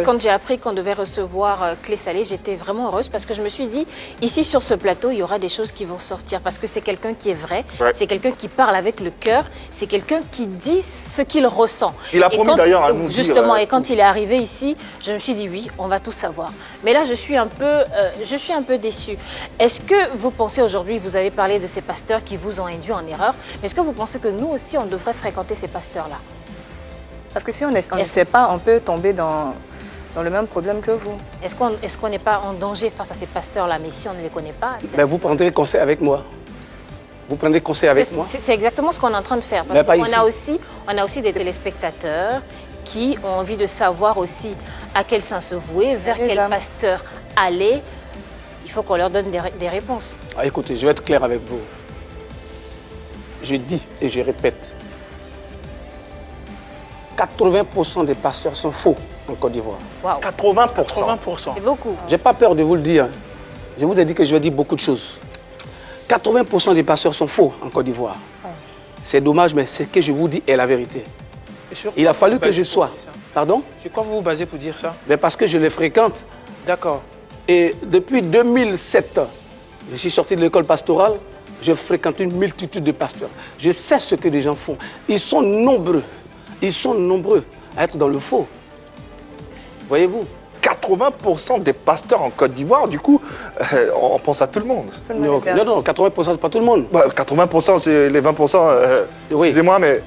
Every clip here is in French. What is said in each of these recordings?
quand j'ai appris qu'on devait recevoir Clé Salée, j'étais vraiment heureuse parce que je me suis dit, ici sur ce plateau, il y aura des choses qui vont sortir parce que c'est quelqu'un qui est vrai, c'est quelqu'un qui parle avec le cœur, c'est quelqu'un qui dit ce qu'il ressent. Il a promis d'ailleurs à nous justement, dire... et quand il est arrivé ici, je me suis dit oui, on va tout savoir. Mais là, je suis un peu déçue. Est-ce que vous pensez aujourd'hui, vous avez parlé de ces pasteurs qui vous ont induit en erreur, mais est-ce que vous pensez que nous aussi, on devrait fréquenter ces pasteurs-là? Parce que si on ne sait pas, on peut tomber dans le même problème que vous. Est-ce qu'on n'est pas en danger face à ces pasteurs-là? Mais si on ne les connaît pas... Ben, vous prendrez conseil avec moi. Vous prenez conseil avec moi. C'est exactement ce qu'on est en train de faire. Parce qu'on a aussi des téléspectateurs qui ont envie de savoir aussi à quel saint se vouer, vers quel pasteur aller. Il faut qu'on leur donne des réponses. Ah, écoutez, je vais être clair avec vous. Je dis et je répète. 80% des pasteurs sont faux en Côte d'Ivoire. Wow. 80%. C'est beaucoup. Je n'ai pas peur de vous le dire. Je vous ai dit que je vais dire beaucoup de choses. 80% des pasteurs sont faux en Côte d'Ivoire. C'est dommage, mais ce que je vous dis est la vérité. Il a fallu que je sois. Pardon? Sur quoi vous vous basez pour dire ça? Mais parce que je les fréquente. D'accord. Et depuis 2007, je suis sorti de l'école pastorale, je fréquente une multitude de pasteurs. Je sais ce que les gens font. Ils sont nombreux à être dans le faux. Voyez-vous? 80% des pasteurs en Côte d'Ivoire, du coup, on pense à tout le monde. Non, 80% c'est pas tout le monde. Bah, 80% c'est les 20%, Oui. excusez-moi, mais...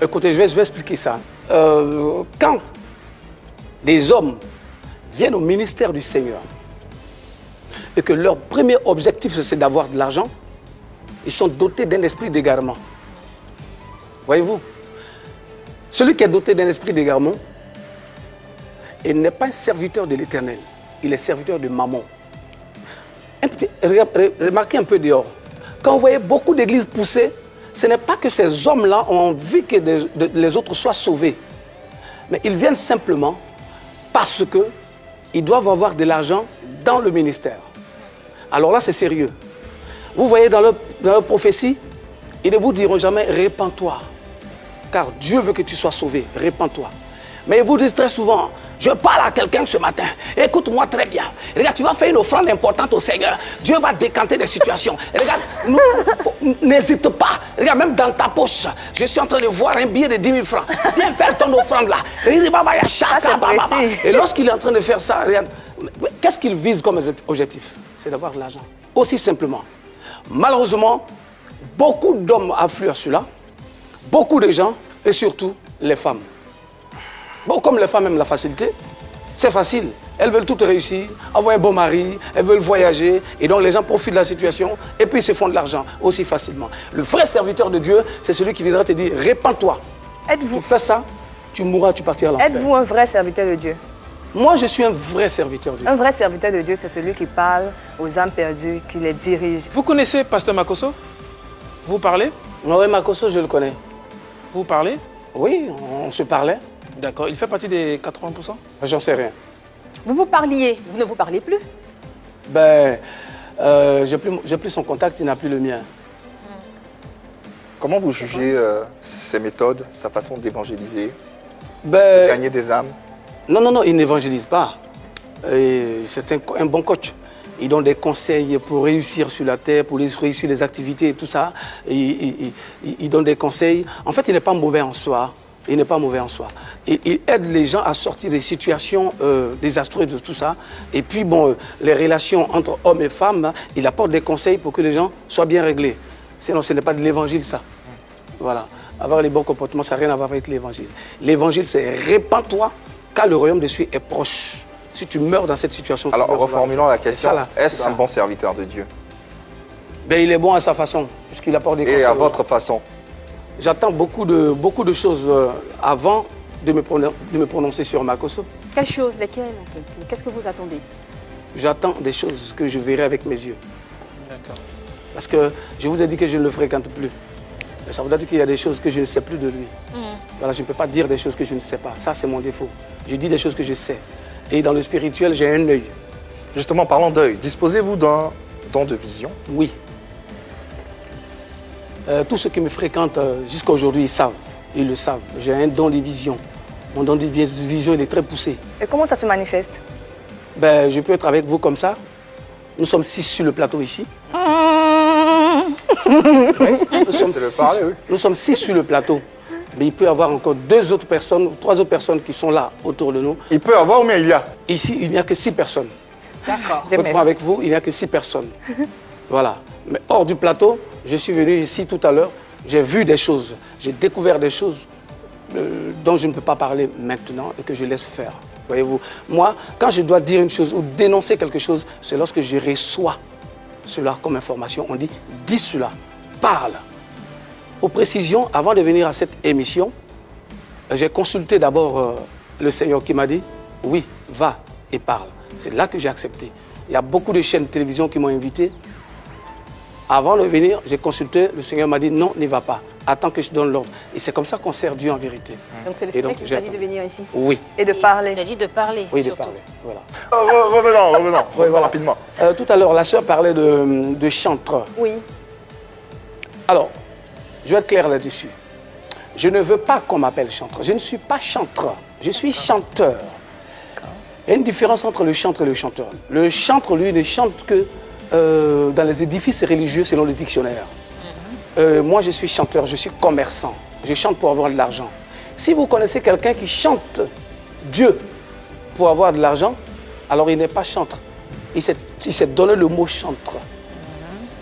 Écoutez, je vais expliquer ça. Quand des hommes viennent au ministère du Seigneur et que leur premier objectif c'est d'avoir de l'argent, ils sont dotés d'un esprit d'égarement. Voyez-vous? Celui qui est doté d'un esprit d'égarement, il n'est pas un serviteur de l'Éternel, il est serviteur de Mammon. Remarquez un peu dehors. Quand vous voyez beaucoup d'églises pousser, ce n'est pas que ces hommes-là ont envie que les autres soient sauvés. Mais ils viennent simplement parce qu'ils doivent avoir de l'argent dans le ministère. Alors là, c'est sérieux. Vous voyez dans leur prophétie, ils ne vous diront jamais « répands-toi ». Car Dieu veut que tu sois sauvé, répands-toi. Mais ils vous disent très souvent, je parle à quelqu'un ce matin, écoute-moi très bien. Regarde, tu vas faire une offrande importante au Seigneur. Dieu va décanter des situations. Regarde, n'hésite pas. Regarde, même dans ta poche, je suis en train de voir un billet de 10 000 francs. Viens faire ton offrande là. Et lorsqu'il est en train de faire ça, regarde, qu'est-ce qu'il vise comme objectif? C'est d'avoir de l'argent. Aussi simplement. Malheureusement, beaucoup d'hommes affluent à cela. Beaucoup de gens, et surtout les femmes. Bon, comme les femmes aiment la facilité, c'est facile. Elles veulent tout réussir, avoir un bon mari, elles veulent voyager, et donc les gens profitent de la situation, et puis ils se font de l'argent aussi facilement. Le vrai serviteur de Dieu, c'est celui qui viendra te dire, répands-toi. Tu fais ça, tu mourras, tu partiras à l'enfer. Êtes-vous un vrai serviteur de Dieu? Moi, je suis un vrai serviteur de Dieu. Un vrai serviteur de Dieu, c'est celui qui parle aux âmes perdues, qui les dirige. Vous connaissez Pasteur Makosso? Vous parlez? Oui, Makosso, je le connais. Vous parlez? Oui, on se parlait. D'accord. Il fait partie des 80%? J'en sais rien. Vous vous parliez, vous ne vous parlez plus? Ben, j'ai plus son contact, il n'a plus le mien. Comment vous jugez ses méthodes, sa façon d'évangéliser, Ben, de gagner des âmes? Non, il n'évangélise pas. C'est un bon coach. Il donne des conseils pour réussir sur la terre, pour réussir les activités et tout ça. Il donne des conseils. En fait, il n'est pas mauvais en soi. Il n'est pas mauvais en soi. Il aide les gens à sortir des situations désastreuses de tout ça. Et puis, bon, les relations entre hommes et femmes, il apporte des conseils pour que les gens soient bien réglés. Sinon, ce n'est pas de l'évangile, ça. Voilà. Avoir les bons comportements, ça n'a rien à voir avec l'évangile. L'évangile, c'est répands-toi, car le royaume de Dieu est proche. Si tu meurs dans cette situation... Alors, reformulons la question, est-ce un ça. bon serviteur de Dieu? Ben, il est bon à sa façon, puisqu'il apporte des conseils. Et à votre façon? J'attends beaucoup de choses avant de me prononcer sur Makosso. Quelles choses, lesquelles? Qu'est-ce que vous attendez? J'attends des choses que je verrai avec mes yeux. D'accord. Parce que je vous ai dit que je ne le fréquente plus. Mais ça voudrait dire qu'il y a des choses que je ne sais plus de lui. Voilà, je ne peux pas dire des choses que je ne sais pas. Ça, c'est mon défaut. Je dis des choses que je sais. Et dans le spirituel, j'ai un œil. Justement, parlant d'œil, disposez-vous d'un don de vision? Oui. Tous ceux qui me fréquentent jusqu'à aujourd'hui, ils savent. Ils le savent. J'ai un don de vision. Mon don de vision, il est très poussé. Et comment ça se manifeste? Ben, je peux être avec vous comme ça. Nous sommes 6 sur le plateau ici. Nous sommes 6 sur le plateau. Mais il peut y avoir encore 2 autres personnes, 3 autres personnes qui sont là autour de nous. Il peut avoir, mais il y a. Ici, il n'y a que 6 personnes. D'accord. Autrefois, avec vous, il n'y a que 6 personnes. Voilà. Mais hors du plateau, je suis venu ici tout à l'heure. J'ai vu des choses. J'ai découvert des choses dont je ne peux pas parler maintenant et que je laisse faire. Voyez-vous, moi, quand je dois dire une chose ou dénoncer quelque chose, c'est lorsque je reçois cela comme information. On dit, dis cela, parle. Pour précision, avant de venir à cette émission, j'ai consulté d'abord le Seigneur qui m'a dit, oui, va et parle. C'est là que j'ai accepté. Il y a beaucoup de chaînes de télévision qui m'ont invité. Avant de venir, j'ai consulté, le Seigneur m'a dit, non, n'y va pas. Attends que je donne l'ordre. Et c'est comme ça qu'on sert Dieu en vérité. Donc c'est le Et Seigneur qui vous a dit de venir ici. Oui. Et de Il parler. a dit de parler. Oui, de surtout. parler. Voilà. Revenons, Oui, voilà. rapidement. Tout à l'heure, la sœur parlait de chantre. Oui. Alors, je vais être clair là-dessus. Je ne veux pas qu'on m'appelle chantre. Je ne suis pas chantre. Je suis chanteur. Il y a une différence entre le chantre et le chanteur. Le chantre, lui, ne chante que dans les édifices religieux selon le dictionnaire. Moi, je suis chanteur, je suis commerçant. Je chante pour avoir de l'argent. Si vous connaissez quelqu'un qui chante Dieu pour avoir de l'argent, alors il n'est pas chantre. Il s'est donné le mot chantre.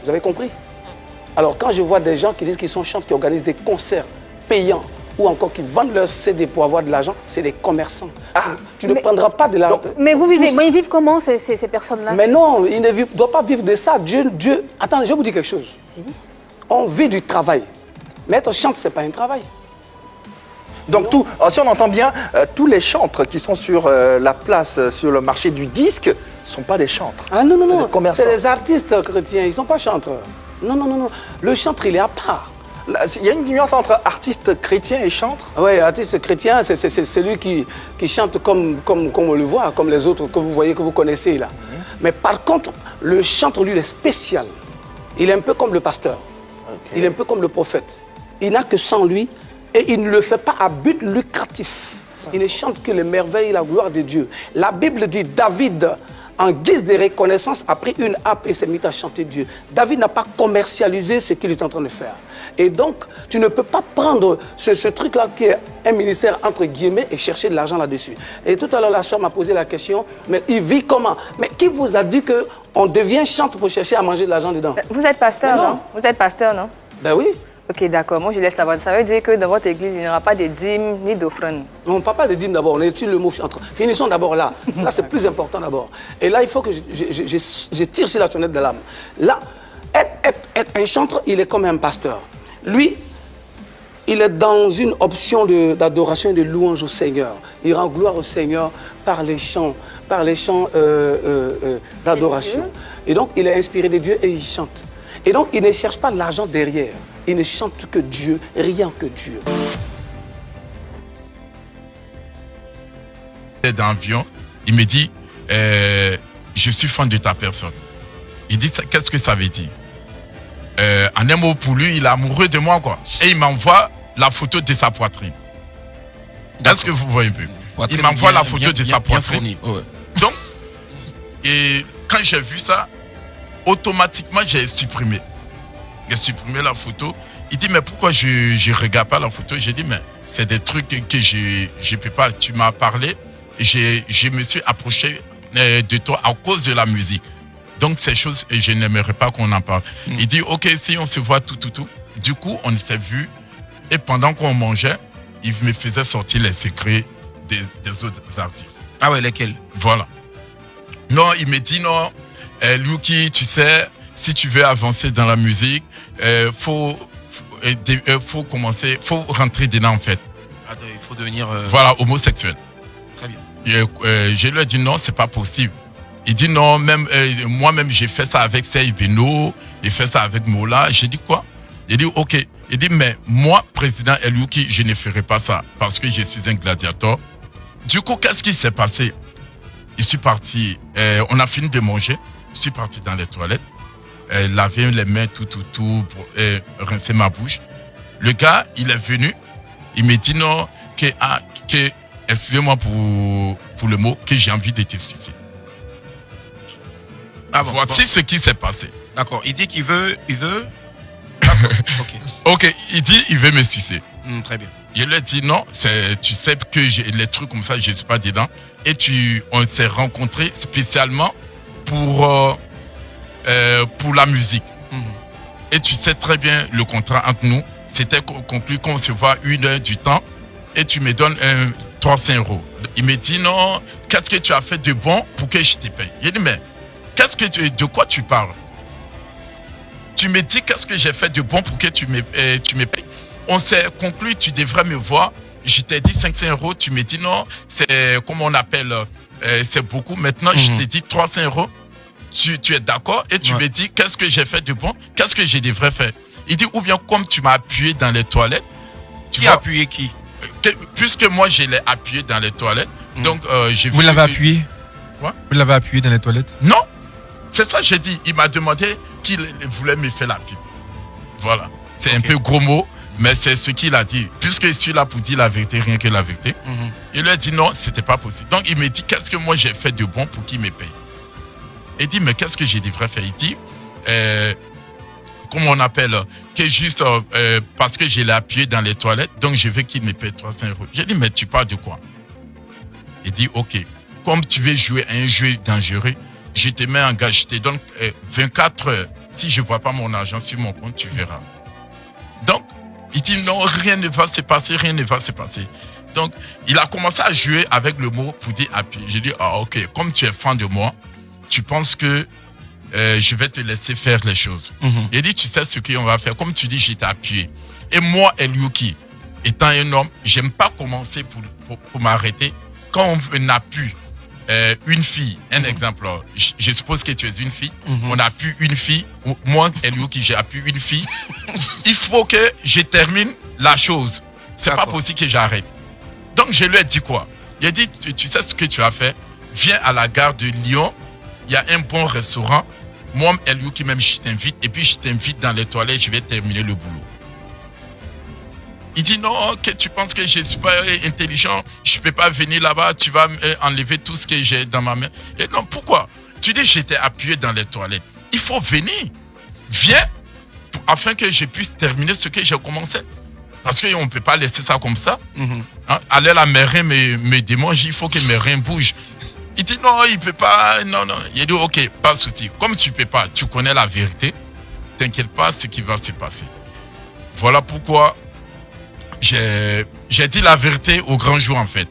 Vous avez compris? Alors quand je vois des gens qui disent qu'ils sont chantres, qui organisent des concerts payants, ou encore qui vendent leurs CD pour avoir de l'argent, c'est des commerçants. Tu ne prendras pas de l'argent. Mais vous vivez, mais ils vivent comment ces personnes-là? Mais non, ils ne doivent pas vivre de ça. Dieu... Attends, je vais vous dire quelque chose. Si. On vit du travail. Mais être chantre, ce n'est pas un travail. Donc, si on entend bien, tous les chantres qui sont sur la place, sur le marché du disque, ne sont pas des chantres. Ah non, non, C'est non. des commerçants. C'est des artistes chrétiens, ils ne sont pas chantres. Non, non, non, non. Le chantre, il est à part. Là, il y a une nuance entre artiste chrétien et chantre. Oui, artiste chrétien, c'est celui qui chante comme on le voit, comme les autres que vous voyez, que vous connaissez là. Mais par contre, le chantre, lui, il est spécial. Il est un peu comme le pasteur. Il est un peu comme le prophète. Il n'a que sans lui et il ne le fait pas à but lucratif. Il ne chante que les merveilles et la gloire de Dieu. La Bible dit David, en guise de reconnaissance, a pris une harpe et s'est mis à chanter Dieu. David n'a pas commercialisé ce qu'il est en train de faire. Et donc, tu ne peux pas prendre ce truc-là qui est un ministère entre guillemets et chercher de l'argent là-dessus. Et tout à l'heure, la soeur m'a posé la question, mais il vit comment? Mais qui vous a dit qu'on devient chantre pour chercher à manger de l'argent dedans? Vous êtes pasteur, non? Vous êtes pasteur, non? Ben oui. Ok, d'accord. Moi, je laisse savoir. Ça veut dire que dans votre église, il n'y aura pas de dîmes ni d'offrandes. On ne parle pas de dîmes d'abord, on étudie le mot chantre. Finissons d'abord là. Là, c'est plus important d'abord. Et là, il faut que je tire sur la sonnette de l'âme. Là, être un chantre, il est comme un pasteur. Lui, il est dans une option d'adoration et de louange au Seigneur. Il rend gloire au Seigneur par les chants d'adoration. Et donc, il est inspiré de Dieu et il chante. Et donc, il ne cherche pas l'argent derrière. Il ne chante que Dieu, rien que Dieu. D'avion, il me dit, je suis fan de ta personne. Il dit, qu'est-ce que ça veut dire? En un mot, pour lui, il est amoureux de moi, quoi. Et il m'envoie la photo de sa poitrine. Est-ce que vous voyez un peu? Il m'envoie la photo de sa poitrine. Ouais. Donc, et quand j'ai vu ça, automatiquement, j'ai supprimé. J'ai supprimé la photo. Il dit, mais pourquoi je ne regarde pas la photo? J'ai dit, mais c'est des trucs que je ne peux pas. Tu m'as parlé, je me suis approché de toi à cause de la musique. Donc, ces choses, je n'aimerais pas qu'on en parle. Il dit, ok, si on se voit tout. Du coup, on s'est vu. Et pendant qu'on mangeait, il me faisait sortir les secrets des autres artistes. Ah ouais, lesquels? Voilà. Non, il me dit, non, Luki, tu sais, si tu veux avancer dans la musique, faut commencer, faut rentrer dedans en fait. Il faut devenir... Voilà, homosexuel. Très bien. Et, je lui ai dit non, c'est pas possible. Il dit non, même moi-même j'ai fait ça avec Serge Beno, j'ai fait ça avec Mola. J'ai dit quoi? Il dit ok. Il dit mais moi, président Eluki, je ne ferai pas ça parce que je suis un gladiateur. Du coup, qu'est-ce qui s'est passé? Je suis parti, on a fini de manger, je suis parti dans les toilettes, laver les mains, tout, pour rincer ma bouche. Le gars, il est venu, il me dit non, que excusez-moi pour le mot, que j'ai envie de te sucer. Ah bon, Voici ce qui s'est passé. D'accord. Il dit qu'il veut. D'accord. Ok. Ok, il dit il veut me sucer. Très bien. Je lui ai dit non, tu sais que les trucs comme ça, je ne suis pas dedans. Et on s'est rencontrés spécialement pour la musique. Et tu sais très bien, le contrat entre nous, c'était conclu qu'on se voit 1 heure du temps et tu me donnes 300 €. Il me dit non, qu'est-ce que tu as fait de bon pour que je te paye? J'ai dit mais de quoi tu parles? Tu me dis qu'est-ce que j'ai fait de bon pour que tu me payes? On s'est conclu, tu devrais me voir. Je t'ai dit 500 €, tu me dis non, c'est comme on appelle, c'est beaucoup. Maintenant, je t'ai dit 300 €. Tu es d'accord et tu me dis qu'est-ce que j'ai fait de bon, qu'est-ce que je devrais faire. Il dit ou bien comme tu m'as appuyé dans les toilettes. Qui a appuyé qui? Puisque moi je l'ai appuyé dans les toilettes, donc j'ai vu. Vous l'avez appuyé? Quoi? Vous l'avez appuyé dans les toilettes? Non, c'est ça j'ai dit. Il m'a demandé qu'il voulait me faire la pipe. Voilà, c'est un peu gros mot, mais c'est ce qu'il a dit. Puisque je suis là pour dire la vérité, rien que la vérité. Il lui a dit non, c'était pas possible. Donc il me dit qu'est-ce que moi j'ai fait de bon pour qu'il me paye. Il dit, mais qu'est-ce que je devrais faire? Il dit, comment on appelle, que juste parce que je l'ai appuyé dans les toilettes, donc je veux qu'il me paye 300 €. J'ai dit, mais tu parles de quoi? Il dit, ok, comme tu veux jouer à un jeu dangereux, je te mets en gage, je te donne 24 heures. Si je ne vois pas mon argent sur mon compte, tu verras. Donc, il dit, non, rien ne va se passer, rien ne va se passer. Donc, il a commencé à jouer avec le mot pour dire appuyer. J'ai dit, ah ok, comme tu es fan de moi, tu penses que je vais te laisser faire les choses. Il dit, tu sais ce qu'on va faire. Comme tu dis, je t'ai appuyé. Et moi, Eliuki, étant un homme, j'aime pas commencer pour m'arrêter. Quand on appuie une fille, un exemple, je suppose que tu es une fille, on appuie une fille, moi, Eliuki, j'ai appuyé une fille, il faut que je termine la chose. C'est pas possible que j'arrête. Donc, je lui ai dit quoi? Il a dit, tu sais ce que tu as fait? Viens à la gare de Lyon. Il y a un bon restaurant. Moi, Eliuki, même, je t'invite. Et puis, je t'invite dans les toilettes. Je vais terminer le boulot. Il dit non, que tu penses que je ne suis pas intelligent. Je ne peux pas venir là-bas. Tu vas enlever tout ce que j'ai dans ma main. Et non, pourquoi? Tu dis j'étais appuyé dans les toilettes. Il faut venir. Viens afin que je puisse terminer ce que j'ai commencé. Parce qu'on ne peut pas laisser ça comme ça. Hein? Aller la mairie me démange. Il faut que mes reins bougent. Il dit non, il ne peut pas. Non. Il dit ok, pas de souci. Comme tu ne peux pas, tu connais la vérité. T'inquiète pas ce qui va se passer. Voilà pourquoi j'ai dit la vérité au grand jour en fait.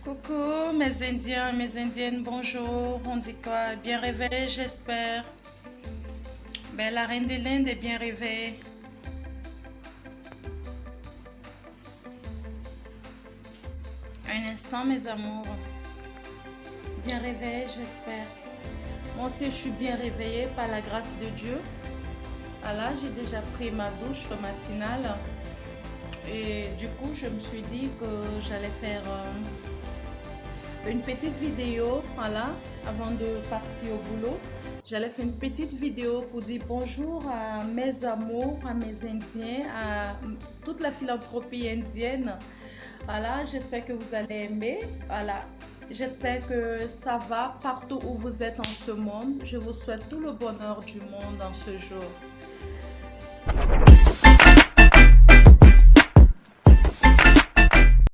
Coucou mes Indiens, mes Indiennes, bonjour. On dit quoi? Bien réveillé, j'espère. Ben, la reine de l'Inde est bien réveillée. Un instant, mes amours. Bien réveillée, j'espère. Moi aussi, je suis bien réveillée par la grâce de Dieu. Voilà, j'ai déjà pris ma douche matinale. Et du coup, je me suis dit que j'allais faire une petite vidéo, voilà, avant de partir au boulot. J'allais faire une petite vidéo pour dire bonjour à mes amours, à mes Indiens, à toute la philanthropie indienne. Voilà, j'espère que vous allez aimer. Voilà, j'espère que ça va partout où vous êtes en ce monde. Je vous souhaite tout le bonheur du monde en ce jour.